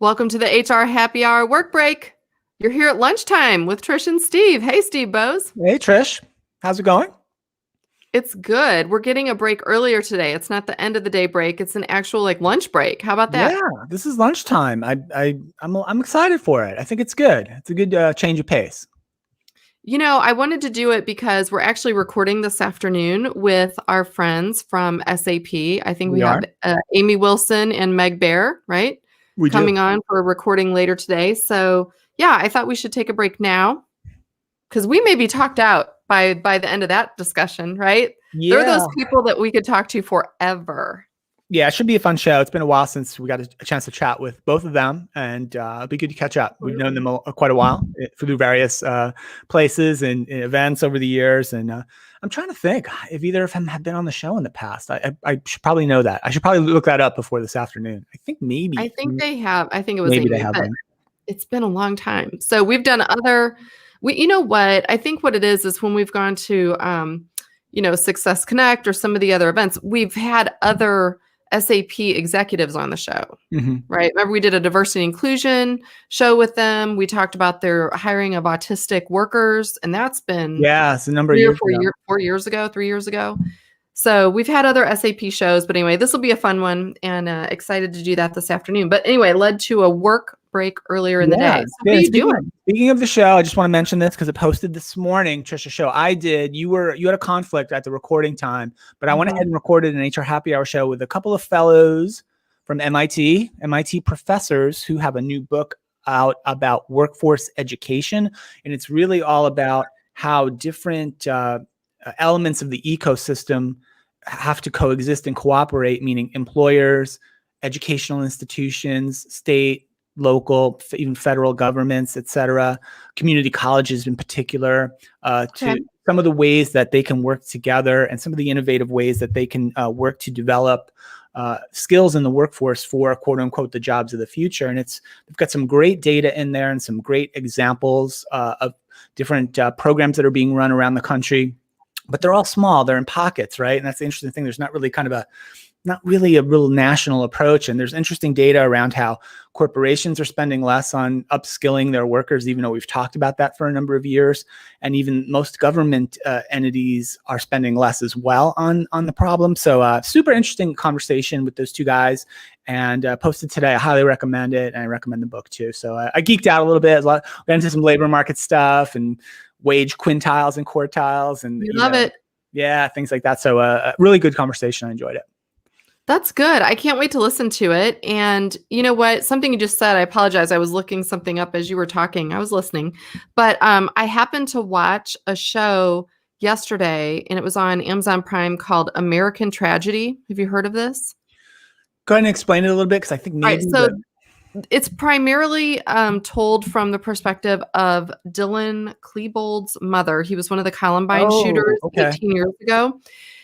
Welcome to the HR Happy Hour Work Break. You're here at lunchtime with Trish and Steve. Hey, Steve Bose. Hey, Trish. How's it going? It's good. We're getting a break earlier today. It's not the end of the day break. It's an actual lunch break. How about that? Yeah, this is lunchtime. I'm excited for it. I think it's good. It's a good change of pace. I wanted to do it because we're actually recording this afternoon with our friends from SAP. I think we We are. have Amy Wilson and Meg Bear, right? We Coming do. on for a recording later today. So yeah, I thought we should take a break now because we may be talked out by the end of that discussion, right? They're those Yeah. people that we could talk to forever. Yeah, it should be a fun show. It's been a while since we got a chance to chat with both of them, and it'll be good to catch up. We've known them quite a while through various places and events over the years, and I'm trying to think if either of them have been on the show in the past. I should probably know that. I should probably look that up before this afternoon. I think maybe. I think they have. I think it was Maybe Amy, they have but been. it's been a long time. So we've done you know what? I think what it is when we've gone to, Success Connect or some of the other events, we've had other SAP executives on the show, right? Remember we did a diversity inclusion show with them. We talked about their hiring of autistic workers, and that's been It's a number of years ago. 4 years ago, 3 years ago. So we've had other SAP shows, but anyway, this will be a fun one, and excited to do that this afternoon. But anyway, led to a work break earlier in the day. So what are you doing? Speaking of the show, I just want to mention this because it posted this morning, Trisha's show. I did. You had a conflict at the recording time, but I went ahead and recorded an HR Happy Hour show with a couple of fellows from MIT professors who have a new book out about workforce education, and it's really all about how different elements of the ecosystem have to coexist and cooperate, meaning employers, educational institutions, state, local, even federal governments, et cetera, community colleges in particular, to some of the ways that they can work together and some of the innovative ways that they can work to develop skills in the workforce for quote unquote the jobs of the future. And they've got some great data in there and some great examples of different programs that are being run around the country. But they're all small. They're in pockets, right? And that's the interesting thing. There's not really a real national approach. And there's interesting data around how corporations are spending less on upskilling their workers, even though we've talked about that for a number of years. And even most government entities are spending less as well on the problem. So super interesting conversation with those two guys, and posted today. I highly recommend it. And I recommend the book too. So I geeked out a little bit. Got into some labor market stuff and wage quintiles and quartiles and love it. Yeah, things like that. So a really good conversation. I enjoyed it. That's good. I can't wait to listen to it. And you know what? Something you just said, I apologize. I was looking something up as you were talking. I was listening. But I happened to watch a show yesterday, and it was on Amazon Prime called American Tragedy. Have you heard of this? Go ahead and explain it a little bit, because I think maybe... It's primarily told from the perspective of Dylan Klebold's mother. He was one of the Columbine shooters 18 years ago.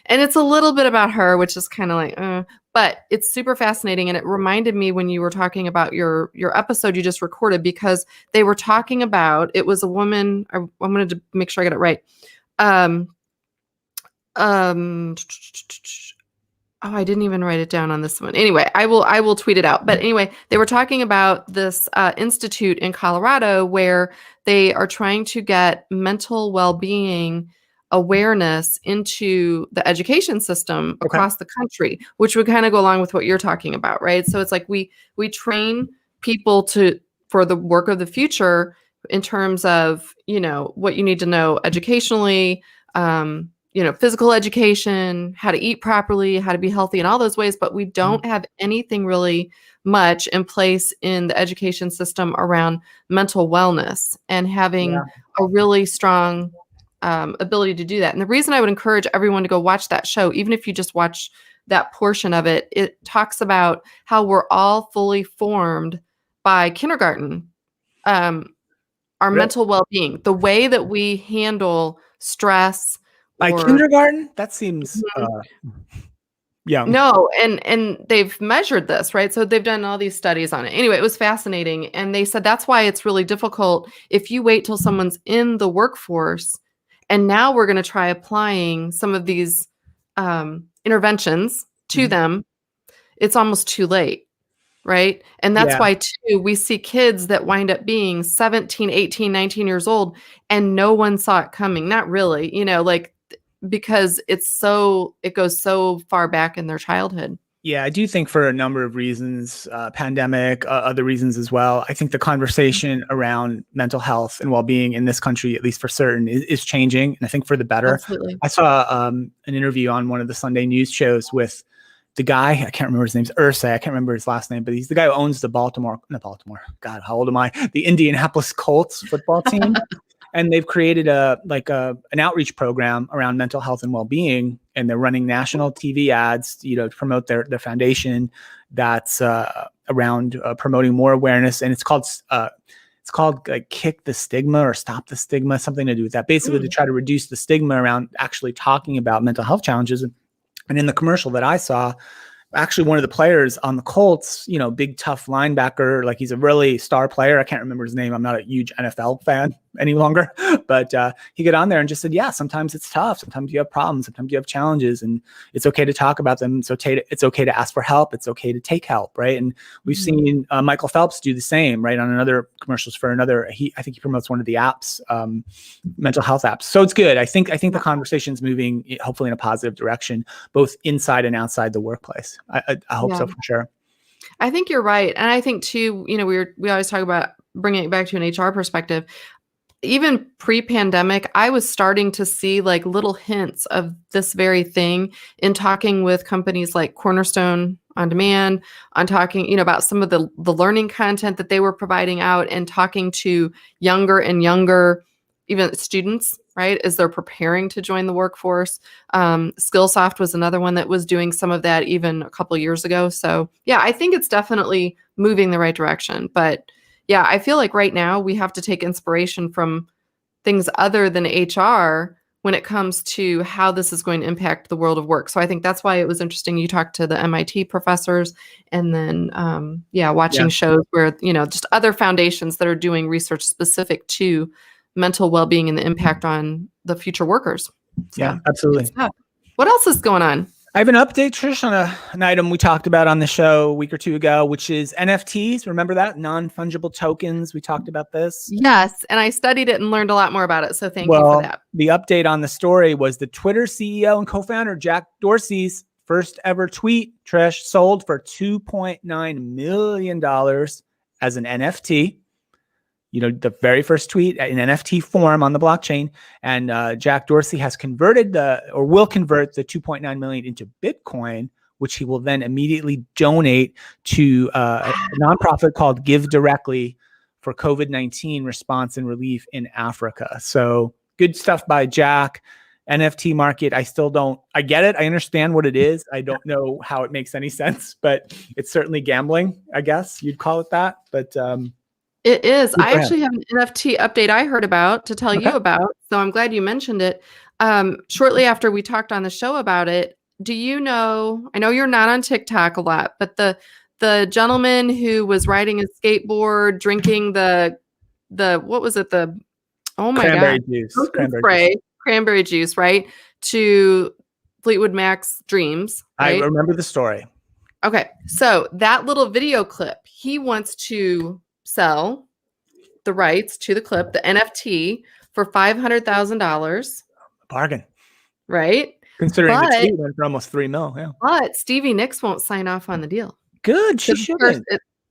And it's a little bit about her, which is kind of but it's super fascinating. And it reminded me when you were talking about your episode you just recorded, because they were talking about, it was a woman, I wanted to make sure I get it right. I didn't even write it down on this one. Anyway, I will tweet it out. But anyway, they were talking about this institute in Colorado where they are trying to get mental well-being awareness into the education system across the country, which would kind of go along with what you're talking about, right? So it's like we train people for the work of the future in terms of, what you need to know educationally, physical education, how to eat properly, how to be healthy in all those ways, but we don't have anything really much in place in the education system around mental wellness and having a really strong ability to do that. And the reason I would encourage everyone to go watch that show, even if you just watch that portion of it, it talks about how we're all fully formed by kindergarten, our mental well-being, the way that we handle stress. By kindergarten? That seems young. No, and they've measured this, right? So they've done all these studies on it. Anyway, it was fascinating. And they said that's why it's really difficult if you wait till someone's in the workforce. And now we're going to try applying some of these interventions to them. It's almost too late, right? And that's Yeah. why too we see kids that wind up being 17, 18, 19 years old and no one saw it coming. Not really, like because it goes so far back in their childhood. Yeah, I do think for a number of reasons, pandemic, other reasons as well. I think the conversation around mental health and well-being in this country, at least for certain, is changing, and I think for the better. Absolutely. I saw an interview on one of the Sunday news shows with the guy. I can't remember his name's Ursay. I can't remember his last name, but he's the guy who owns the not Baltimore. God, how old am I? The Indianapolis Colts football team. And they've created an outreach program around mental health and well-being, and they're running national TV ads, to promote their foundation that's around promoting more awareness. And it's called like Kick the Stigma or Stop the Stigma, something to do with that. Basically, to try to reduce the stigma around actually talking about mental health challenges. And in the commercial that I saw, actually one of the players on the Colts, big tough linebacker, like he's a really star player. I can't remember his name. I'm not a huge NFL fan any longer, but he got on there and just said, yeah, sometimes it's tough. Sometimes you have problems. Sometimes you have challenges, and it's okay to talk about them. It's okay to ask for help. It's okay to take help. Right. And we've seen Michael Phelps do the same, right, on another commercials for another. I think he promotes one of the apps, mental health apps. So it's good. I think the conversation's moving hopefully in a positive direction, both inside and outside the workplace. I hope so, for sure. I think you're right. And I think too, we always talk about bringing it back to an HR perspective. Even pre-pandemic, I was starting to see like little hints of this very thing in talking with companies like Cornerstone On Demand, on talking, about some of the learning content that they were providing out, and talking to younger and younger, even students, right, as they're preparing to join the workforce. Skillsoft was another one that was doing some of that even a couple of years ago. So yeah, I think it's definitely moving the right direction. But yeah, I feel like right now we have to take inspiration from things other than HR when it comes to how this is going to impact the world of work. So I think that's why it was interesting. You talked to the MIT professors, and then, watching shows where, just other foundations that are doing research specific to mental well-being and the impact on the future workers. So, yeah, absolutely. What else is going on? I have an update, Trish, on an item we talked about on the show a week or two ago, which is NFTs. Remember that? Non-fungible tokens. We talked about this. Yes. And I studied it and learned a lot more about it. So thank you for that. The update on the story was the Twitter CEO and co-founder Jack Dorsey's first ever tweet, Trish, sold for $2.9 million as an NFT. The very first tweet in NFT form on the blockchain. And Jack Dorsey has will convert the 2.9 million into Bitcoin, which he will then immediately donate to a nonprofit called Give Directly for COVID-19 response and relief in Africa. So good stuff by Jack. NFT market, I get it. I understand what it is. I don't know how it makes any sense, but it's certainly gambling, I guess you'd call it that. But it is. I actually have an NFT update I heard about to tell you about. So I'm glad you mentioned it. Shortly after we talked on the show about it, I know you're not on TikTok a lot, but the gentleman who was riding a skateboard, drinking what was it? Cranberry juice. Cranberry juice, right? To Fleetwood Mac's Dreams. Right? I remember the story. Okay. So that little video clip, he wants to sell the rights to the clip, the NFT, for $500,000. Bargain. Right? Considering the tweet went for almost $3 million. Yeah. But Stevie Nicks won't sign off on the deal. Good. She shouldn't.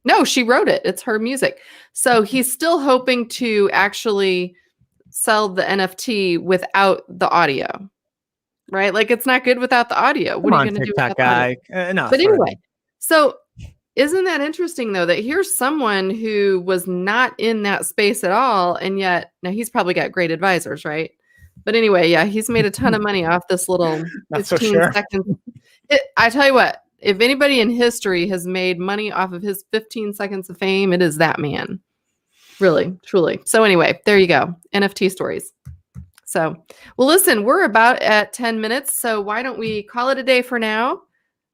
No, she wrote it. It's her music. So he's still hoping to actually sell the NFT without the audio. Right? Like, it's not good without the audio. What are you going to do without the audio? No, but anyway, so isn't that interesting, though, that here's someone who was not in that space at all, and yet now he's probably got great advisors, right? But anyway, yeah, he's made a ton of money off this little 15 seconds. I tell you what, if anybody in history has made money off of his 15 seconds of fame, it is that man. Really, truly. So anyway, there you go. NFT stories. So, well, listen, we're about at 10 minutes, so why don't we call it a day for now?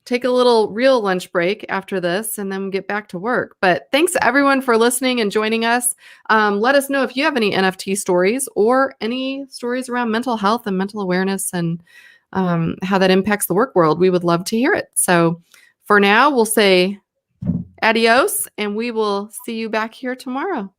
Take a little real lunch break after this and then get back to work. But thanks everyone for listening and joining us. Let us know if you have any NFT stories or any stories around mental health and mental awareness and how that impacts the work world. We would love to hear it. So for now, we'll say Adios, and we will see you back here tomorrow.